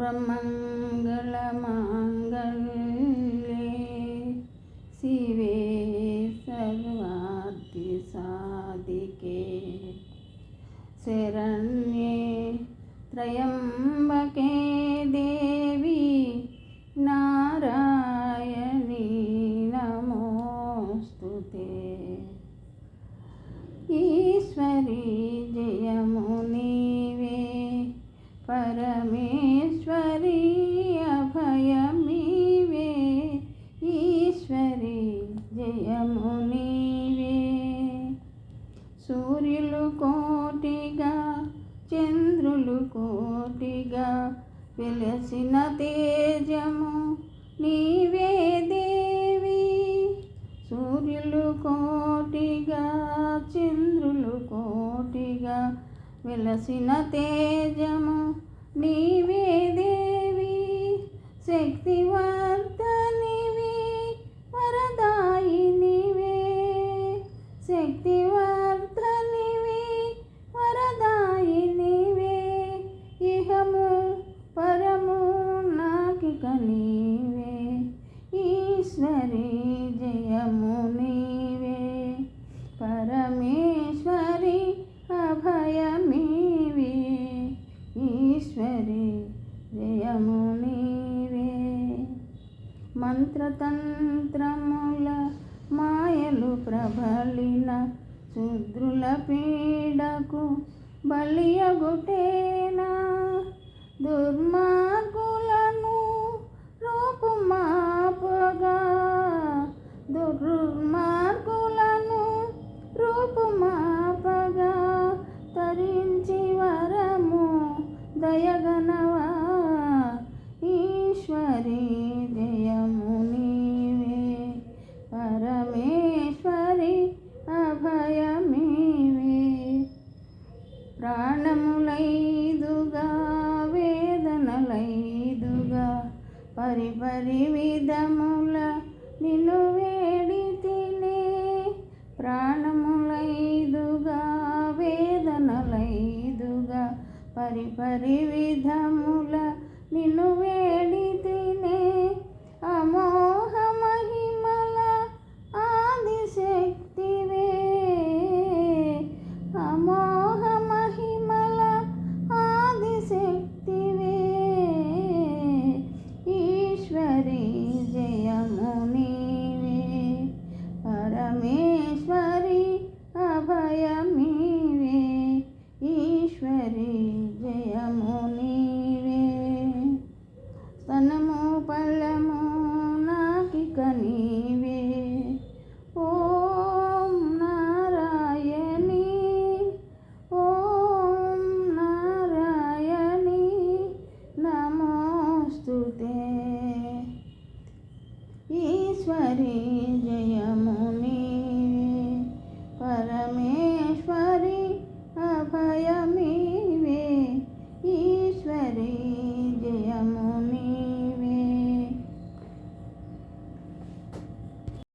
सर्वमङ्गलमाङ्गल्ये शिवे सर्वार्थिसाधिके शरण्ये त्र्यम्बके देवी नारायणी नमोस्तुते। ईश्वरी जयमु नीवे परमेश्वरी अभयमीवे ईश्वरी जयमु नीवे। सूर्युलु कोटिगा चंद्रुलु कोटिगा వెలసిన తేజము నీవే దేవి। సూర్యులు కోటిగా చంద్రులు కోటిగా వెలసిన తేజము నీవే దేవి। శక్తివర్ధనివి వరదాయినివే శక్తివర్ధనివి వరదాయినివే ఇహము పరము నాకిక నీవే ఈశ్వరి జయము నీవే పరమేశ్వరి అభయమీవే ఈశ్వరి జయము నీవే। మంత్రతంత్రముల మాయలు ప్రబలిన శూద్రుల పీడకు బలియగుటేనా దుర్మార్గులను రూపుమాపగా దుర్మార్గులను రూపుమాపగా తరించి వరము దయగనవా ఈశ్వరి జయము నీవే పరమేశ్వరి అభయమీవే। ప్రాణములైదుగా వేదనలైదుగా పరిపరి విధముల నిన్ను వేడితినే ప్రాణములైదుగా వేదనలైదుగా పరిపరి విధముల నిన్ను